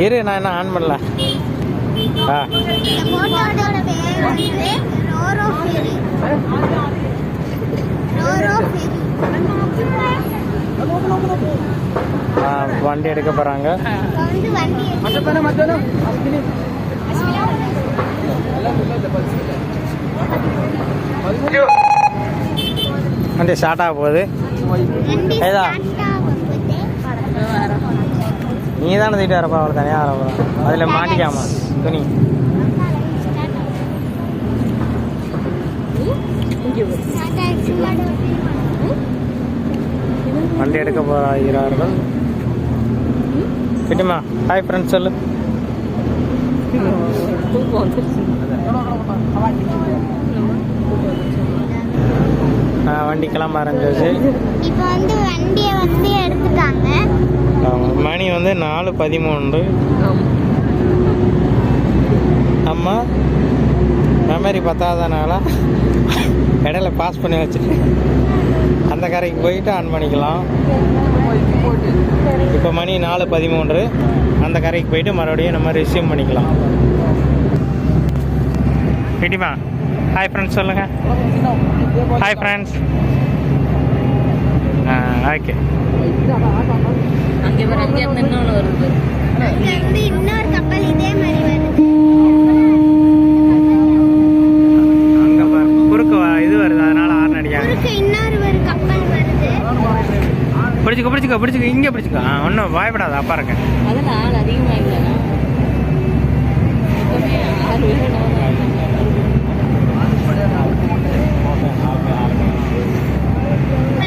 இரு, நான் என்ன ஆன் பண்ணல. வண்டி எடுக்க போறாங்க. வண்டி ஸ்டார்ட் ஆக போகுது. நீ தானே தூக்கிட்டு வரப்பா, அவளை தனியாக வரப்போ அதில் மாட்டிக்காமா துணி. வண்டி எடுக்க போகிறார்கள். கிட்டுமா ஹாய் ஃப்ரெண்ட்ஸ் சொல்லு. வண்டி கிளம்ப ஆரம்பிச்சு. இப்போ வந்து வண்டியை வந்து எடுத்துட்டாங்க. மணி வந்து 4:13. அம்மா மெமரி பத்தாதனால இடையில பாஸ் பண்ணி வச்சுட்டு அந்த கரைக்கு போயிட்டு ஆன் பண்ணிக்கலாம். இப்போ மணி 4:13. அந்த கரைக்கு போயிட்டு மறுபடியும் நம்ம ரிசீவ் பண்ணிக்கலாம். கிட்டிமா ஹாய் ஃப்ரெண்ட்ஸ் சொல்லுங்க. Hi friends. ஓகே. இன்னொரு கப்பல் இதே மாதிரி வருது. அங்க குறுக்கு இது வருது, அதனால ஹார்ன் அடிக்காங்க. இன்னொரு ஒரு கப்பல் வருது. பிடிச்சிக்க இங்கே பிடிச்சிக்க. ஒன்றும் பயப்படாத, அப்பா இருக்கேன். அதனால அதிகமாக இல்லைனா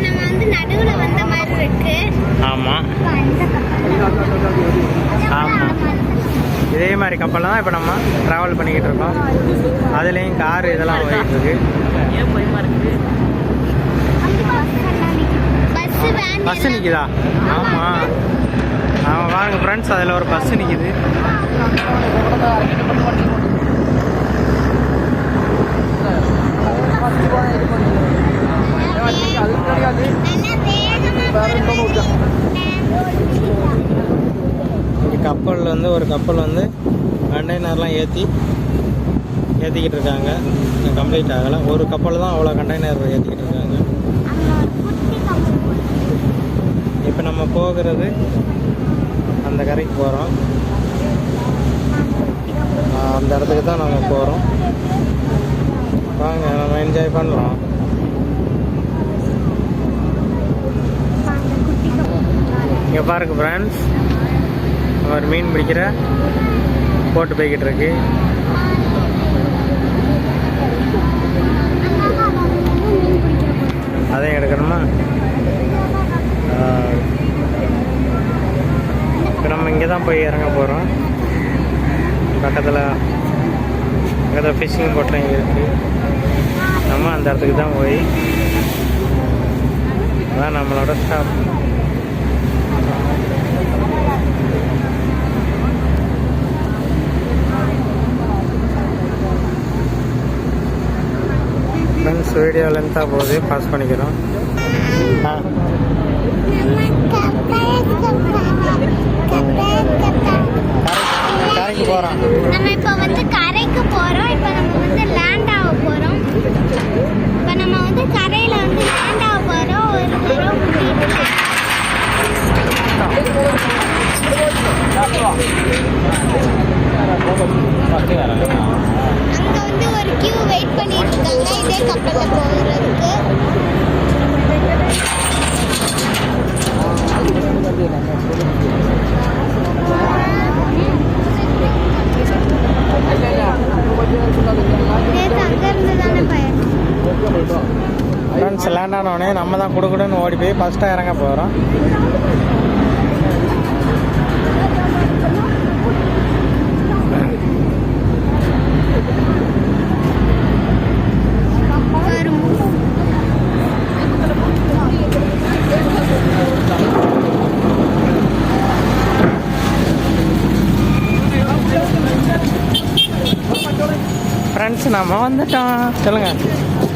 நம்ம வந்து நடுவுல வந்த மாதிரி இருக்கு. ஆமாம் இதே மாதிரி கப்பலில் தான் இப்போ நம்ம ட்ராவல் பண்ணிக்கிட்டு இருக்கோம். அதுலேயும் கார் இதெல்லாம் போயிட்டு இருக்கு. பஸ் நிற்குதா? ஆமாம் பாருங்க ஃப்ரெண்ட்ஸ், அதில் ஒரு பஸ் நிற்குது. கப்பலில் வந்து ஒரு கப்பல் வந்து கண்டெய்னர்லாம் ஏற்றிக்கிட்டு இருக்காங்க. கம்ப்ளீட் ஆகலை. ஒரு கப்பல் தான் அவ்வளோ கண்டெய்னர் ஏற்றிக்கிட்டு இருக்காங்க. இப்போ நம்ம போகிறது அந்த கரைக்கு போகிறோம். அந்த இடத்துக்கு தான் நம்ம போகிறோம். வாங்க நம்ம என்ஜாய் பண்ணலாம். இங்கே பாருங்க ஃப்ரெண்ட்ஸ், ஒரு மீன் பிடிக்கிற போட்டு போய்கிட்டு இருக்கு. அதையும் எடுக்கணுமா? இப்போ நம்ம இங்கே தான் போய் இறங்க போகிறோம். பக்கத்தில் ஃபிஷ்ஷிங் போட்டும் இருக்குது. நம்ம அந்த இடத்துக்கு தான் போய் அதான் நம்மளோட ஸ்டாப். ஃப்ரெண்ட்ஸ், வீடியோ லென்த்தாக போகுது, பாஸ் பண்ணிக்கிறோம். கரைக்கு போகிறோம். நம்ம இப்போ வந்து கரைக்கு போகிறோம். இப்போ நம்ம வந்து லேண்ட் ஆக போகிறோம். இப்போ நம்ம வந்து கரையில் வந்து லேண்ட் ஆக போகிறோம். அங்கே வந்து ஒரு கியூ வெயிட் பண்ணிட்டு இருக்காங்க இதே கப்பலில் போகிறதுக்கு. ஃப்ரெண்ட்ஸ், லேண்ட் ஆனோடனே நம்ம தான் கொடுக்கணும்னு ஓடி போய் ஃபஸ்ட்டாக இறங்க போகிறோம். ஃப்ரெண்ட்ஸ், நம்ம வந்துட்டோம். சொல்லுங்க.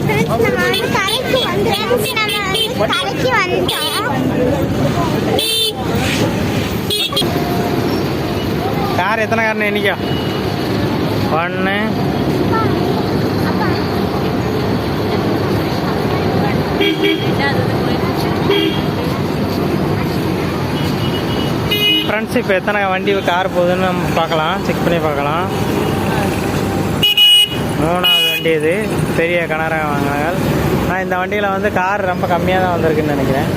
Friends, நம்ம வந்து கரைக்கு வந்துட்டோம். கார் எத்தனை கார்னு எண்ணிக்கோ. 1 ஃப்ரெண்ட்ஸ், இப்போ எத்தனை வண்டி கார் போகுதுன்னு நம்ம பார்க்கலாம். செக் பண்ணி பார்க்கலாம். 3வது வண்டி இது. பெரிய கனரக வாகனங்கள். ஆனால் இந்த வண்டியில் வந்து கார் ரொம்ப கம்மியாக தான் வந்திருக்குன்னு நினைக்கிறேன்.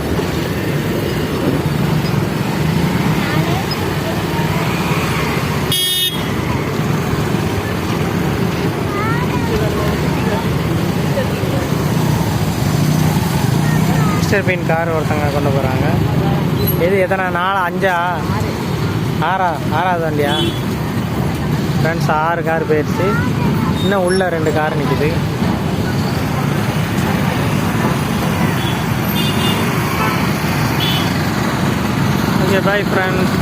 மிஸ்டர் பீன் கார் ஒருத்தங்க கொண்டு போகிறாங்க. இது எத்தனை 4 5 6வது வண்டியா? ஃப்ரெண்ட்ஸ், 6 கார் போயிடுச்சு. இன்னும் உள்ள 2 கார் நிற்குது. Okay, bye friends.